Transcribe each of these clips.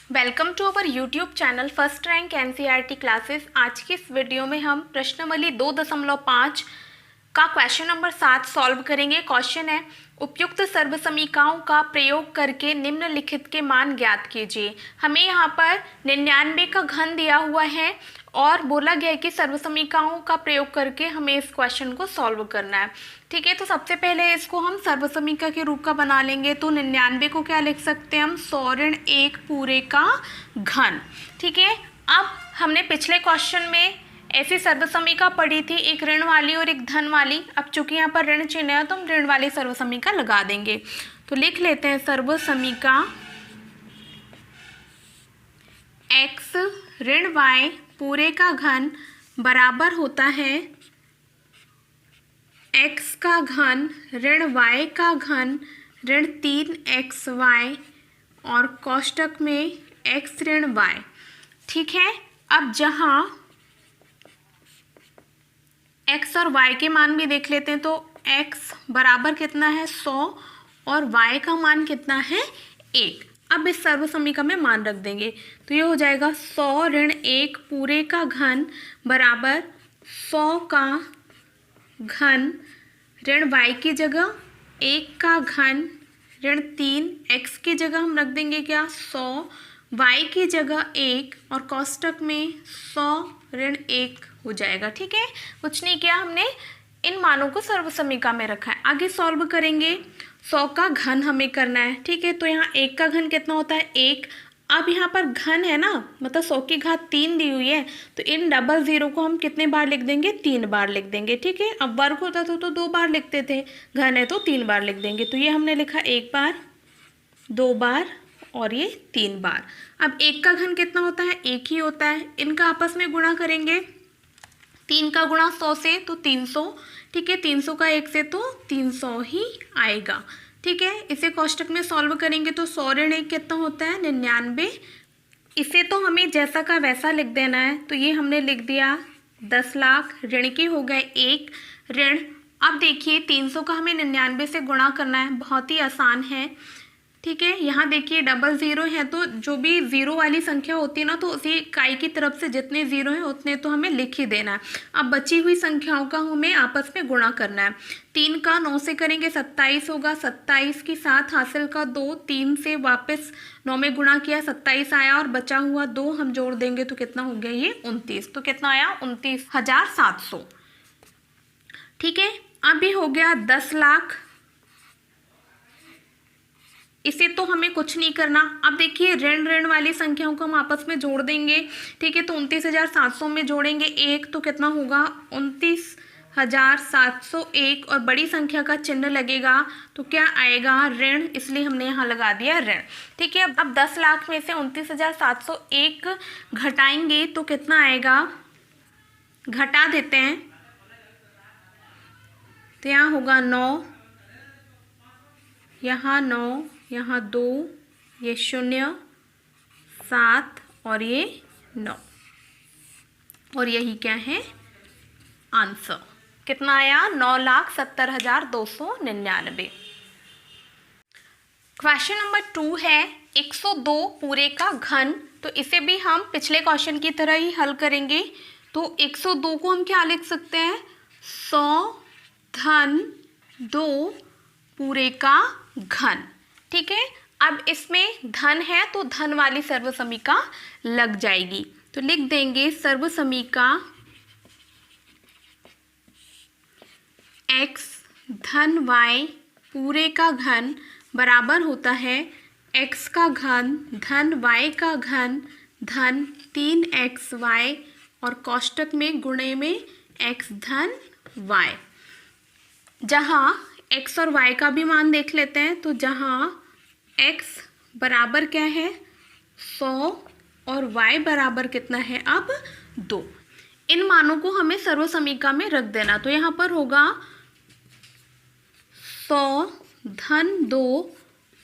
Welcome to our YouTube channel first rank NCERT classes. आज की इस वीडियो में हम प्रश्नावली 2.5 का क्वेश्चन नंबर 7 सॉल्व करेंगे। क्वेश्चन है, उपयुक्त सर्वसमीकाओं का प्रयोग करके निम्नलिखित के मान ज्ञात कीजिए। हमें यहाँ पर 99 का घन दिया हुआ है और बोला गया है कि सर्वसमीकाओं का प्रयोग करके हमें इस क्वेश्चन को सॉल्व करना है। ठीक है, तो सबसे पहले इसको हम सर्वसमीका के रूप का बना लेंगे। तो 99 को क्या लिख सकते हैं हम, 100 ऋण 1 पूरे का घन। ठीक है, अब हमने पिछले क्वेश्चन में ऐसी सर्वसमीका पढ़ी थी, एक ऋण वाली और एक धन वाली। अब चूंकि यहाँ पर ऋण चिन्ह है तो हम ऋण वाली सर्वसमीका लगा देंगे। तो लिख लेते हैं सर्वसमीका x ऋण y पूरे का घन बराबर होता है x का घन ऋण y का घन ऋण 3xy और कोष्टक में x ऋण y। ठीक है, अब जहाँ x और y के मान भी देख लेते हैं। तो x बराबर कितना है 100 और y का मान कितना है 1। अब इस सर्वसमीका में मान रख देंगे तो ये हो जाएगा 100 ऋण 1 पूरे का घन बराबर 100 का घन ऋण y की जगह 1 का घन ऋण 3 x की जगह हम रख देंगे क्या 100, y की जगह 1 और कोष्टक में 100 ऋण 1 हो जाएगा। ठीक है, कुछ नहीं किया, हमने इन मानों को सर्वसमीका में रखा है। आगे सॉल्व करेंगे। 100 का घन हमें करना है। ठीक है, तो यहाँ 1 का घन कितना होता है 1। अब यहाँ पर घन है ना, मतलब 100 की घात 3 दी हुई है, तो इन डबल ज़ीरो को हम कितने बार लिख देंगे, 3 बार लिख देंगे। ठीक है, अब वर्ग होता था तो 2 बार लिखते थे, घन है तो 3 बार लिख देंगे। तो ये हमने लिखा 1 बार, 2 बार और ये 3 बार। अब 1 का घन कितना होता है 1 ही होता है। इनका आपस में गुणा करेंगे, 3 का गुणा 100 से तो 300। ठीक है, 300 का 1 से तो 300 ही आएगा। ठीक है, इसे कोष्टक में सॉल्व करेंगे तो 100 ऋण 1 कितना होता है 99। इसे तो हमें जैसा का वैसा लिख देना है। तो ये हमने लिख दिया 10 लाख, ऋण के हो गए 1 ऋण। अब देखिए 300 का हमें 99 से गुणा करना है, बहुत ही आसान है। ठीक है, यहाँ देखिए डबल ज़ीरो है तो जो भी ज़ीरो वाली संख्या होती है ना, तो उसी इकाई की तरफ से जितने ज़ीरो हैं उतने तो हमें लिख ही देना है। अब बची हुई संख्याओं का हमें आपस में गुणा करना है। 3 का 9 से करेंगे 27 होगा, 27 की 7 हासिल का 2, 3 से वापस 9 में गुणा किया 27 आया और बचा हुआ 2 हम जोड़ देंगे तो कितना हो गया ये 29। तो कितना आया 29,700। ठीक है, अब ये हो गया 10 लाख। इसे तो हमें कुछ नहीं करना। अब देखिए ऋण ऋण वाली संख्याओं को हम आपस में जोड़ देंगे। ठीक है, तो 29,700 में जोड़ेंगे 1 तो कितना होगा 29,701 और बड़ी संख्या का चिन्ह लगेगा तो क्या आएगा ऋण, इसलिए हमने यहाँ लगा दिया ऋण। ठीक है, अब 10 लाख में से 29,701 घटाएंगे तो कितना आएगा, घटा देते हैं तो यहाँ होगा 9, यहाँ 9, यहाँ 2, ये 0, 7 और ये 9 और यही क्या है आंसर। कितना आया 9,70,299। क्वेश्चन नंबर 2 है 102 पूरे का घन। तो इसे भी हम पिछले क्वेश्चन की तरह ही हल करेंगे। तो 102 को हम क्या लिख सकते हैं 100 धन 2 पूरे का घन। ठीक है, अब इसमें धन है तो धन वाली सर्वसमीका लग जाएगी। तो लिख देंगे सर्वसमीका x धन y पूरे का घन बराबर होता है x का घन धन y का घन धन 3xy और कोष्टक में गुणे में x धन y। जहाँ x और y का भी मान देख लेते हैं। तो जहाँ x बराबर क्या है 100 और y बराबर कितना है अब 2, इन मानों को हमें सर्वसमीका में रख देना। तो यहाँ पर होगा 100 धन 2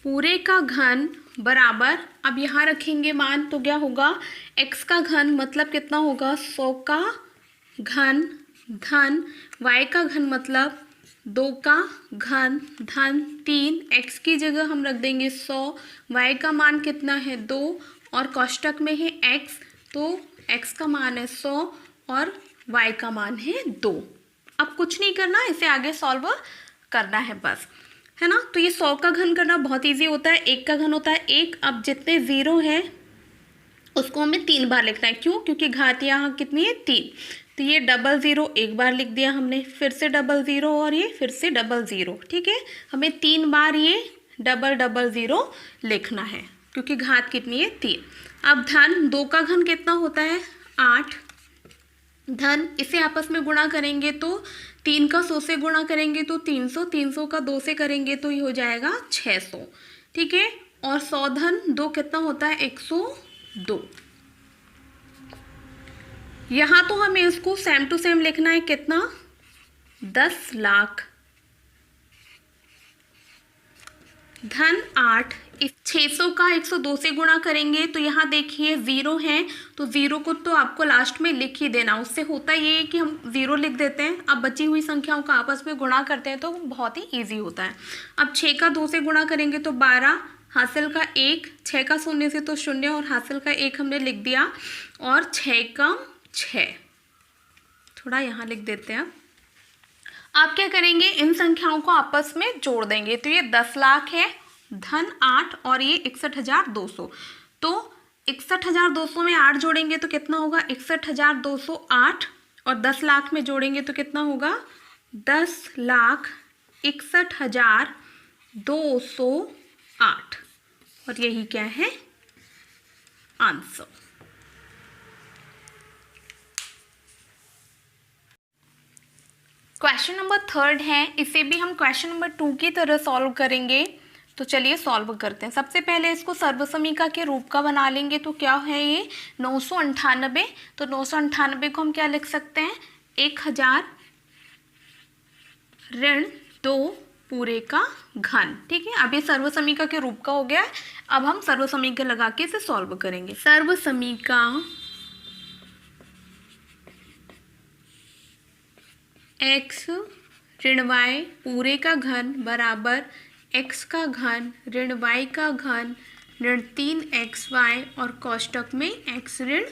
पूरे का घन बराबर, अब यहाँ रखेंगे मान तो क्या होगा x का घन मतलब कितना होगा 100 का घन धन y का घन मतलब 2 का घन धन 3, x की जगह हम रख देंगे 100, y का मान कितना है 2 और कोष्टक में है x, तो x का मान है 100 और y का मान है 2। अब कुछ नहीं करना, इसे आगे सॉल्व करना है बस, है ना। तो ये 100 का घन करना बहुत इजी होता है, 1 का घन होता है 1। अब जितने ज़ीरो हैं उसको हमें 3 बार लिखना है, क्यों? क्योंकि घात यहाँ कितनी है 3। तो ये डबल ज़ीरो एक बार लिख दिया हमने, फिर से डबल ज़ीरो और ये फिर से डबल ज़ीरो, ठीक है। हमें 3 बार ये डबल ज़ीरो लिखना है, क्योंकि घात कितनी है 3। अब धन 2 का घन कितना होता है 8। धन इसे आपस में गुणा करेंगे तो 3 का 100 से गुणा करेंगे तो 300, 300 का 2 से करेंगे तो ये हो जाएगा 600, ठीक है। और 100 धन 2 कितना होता है 102। यहाँ तो हमें इसको सेम टू सेम लिखना है, कितना 10 लाख। धन 8, इस 600 का 102 से गुणा करेंगे तो यहाँ देखिए ज़ीरो है, तो ज़ीरो को तो आपको लास्ट में लिख ही देना। उससे होता ये है कि हम ज़ीरो लिख देते हैं, अब बची हुई संख्याओं का आपस में गुणा करते हैं तो बहुत ही ईजी होता है। अब 6 का 2 से गुणा करेंगे तो 12, हासिल का 1, 6 का 0 से तो 0 और हासिल का 1 हमने लिख दिया, और 6 का 6 थोड़ा यहाँ लिख देते हैं। आप क्या करेंगे, इन संख्याओं को आपस में जोड़ देंगे। तो ये 10 लाख है, धन 8 और ये 61,200। तो 61,200 में 8 जोड़ेंगे तो कितना होगा 61,208, और 10 लाख में जोड़ेंगे तो कितना होगा 10,61,208, और यही क्या है आंसर। क्वेश्चन नंबर 3 है, इसे भी हम क्वेश्चन नंबर 2 की तरह सॉल्व करेंगे। तो चलिए सॉल्व करते हैं। सबसे पहले इसको सर्वसमीका के रूप का बना लेंगे। तो क्या है ये 998। तो 998 को हम क्या लिख सकते हैं 1000 ऋण 2 पूरे का घन, ठीक है। अब ये सर्वसमीका के रूप का हो गया है। अब हम सर्वसमीका लगा के इसे सॉल्व करेंगे। सर्वसमीका x ऋण y पूरे का घन बराबर x का घन ऋण y का घन ऋण 3xy और कोष्टक में x ऋण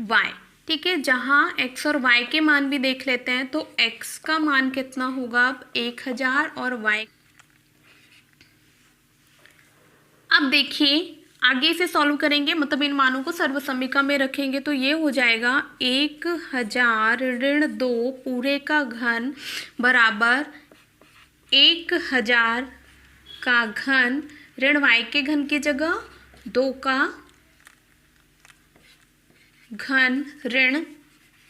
y, ठीक है। जहाँ x और y के मान भी देख लेते हैं। तो x का मान कितना होगा अब 1000 और y। अब देखिए आगे से सॉल्व करेंगे, मतलब इन मानों को सर्वसमीका में रखेंगे तो ये हो जाएगा 1000 ऋण 2 पूरे का घन बराबर 1000 का घन ऋण y के घन की जगह 2 का घन ऋण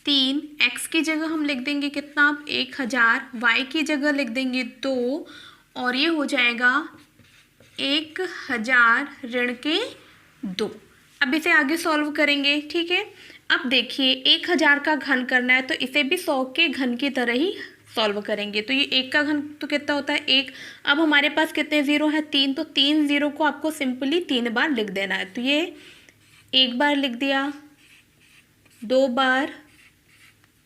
3, x की जगह हम लिख देंगे कितना 1000, y की जगह लिख देंगे 2, और ये हो जाएगा 1000 ऋण के 2। अब इसे आगे सॉल्व करेंगे, ठीक है। अब देखिए 1000 का घन करना है तो इसे भी 100 के घन की तरह ही सॉल्व करेंगे। तो ये 1 का घन तो कितना होता है 1। अब हमारे पास कितने ज़ीरो है 3, तो 3 ज़ीरो को आपको सिंपली 3 बार लिख देना है। तो ये 1 बार लिख दिया, 2 बार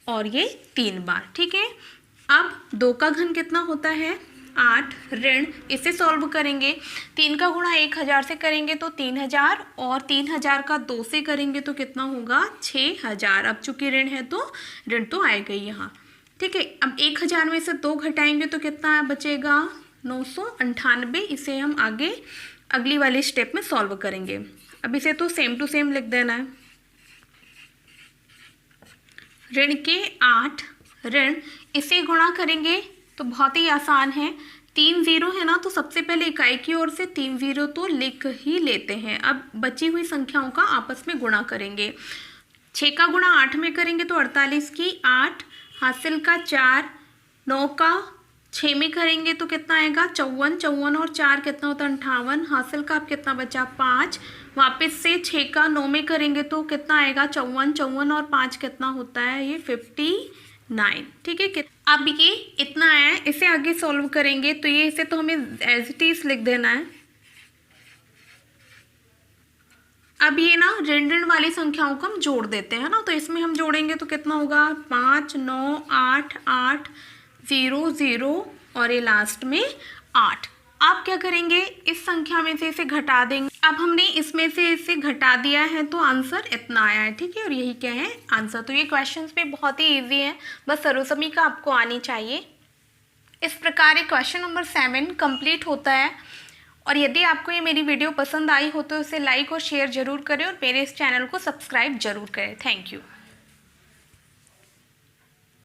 और ये 3 बार, ठीक है। अब 2 का घन कितना होता है 8 ऋण, इसे सॉल्व करेंगे। 3 का गुणा 1000 से करेंगे तो 3000, और 3000 का 2 से करेंगे तो कितना होगा 6000। अब चूंकि ऋण है तो ऋण तो आएगा ही यहाँ, ठीक है। अब 1000 में से 2 घटाएंगे तो कितना बचेगा 998। इसे हम आगे अगली वाली स्टेप में सॉल्व करेंगे। अब इसे तो सेम टू सेम लिख देना है। ऋण के 8 ऋण, इसे गुणा करेंगे तो बहुत ही आसान है। 3 ज़ीरो है ना, तो सबसे पहले इकाई की ओर से 3 ज़ीरो तो लिख ही लेते हैं। अब बची हुई संख्याओं का आपस में गुणा करेंगे। 6 का गुणा 8 में करेंगे तो 48 की 8, हासिल का 4, 9 का 6 में करेंगे तो कितना आएगा 54, 54 और 4 कितना होता है 58, हासिल का अब कितना बचा 5। वापस से 6 का 9 में करेंगे तो कितना आएगा 54, 54 और 5 कितना होता है ये 59, ठीक है। अब ये इतना आया है, इसे आगे सॉल्व करेंगे तो ये इसे तो हमें एज इट इज लिख देना है। अब ये ना ऋण वाली संख्याओं को हम जोड़ देते हैं ना, तो इसमें हम जोड़ेंगे तो कितना होगा 5, 9, 8, 8, 0, 0 और ये लास्ट में 8। आप क्या करेंगे इस संख्या में से इसे घटा देंगे। अब हमने इसमें से इसे घटा दिया है तो आंसर इतना आया है, ठीक है, और यही क्या है आंसर। तो ये क्वेश्चंस भी बहुत ही इजी है, बस सर्वसमीका आपको आनी चाहिए। इस प्रकार ये क्वेश्चन नंबर 7 कंप्लीट होता है। और यदि आपको ये मेरी वीडियो पसंद आई हो तो इसे लाइक और शेयर जरूर करें और मेरे इस चैनल को सब्सक्राइब जरूर करें। Thank you.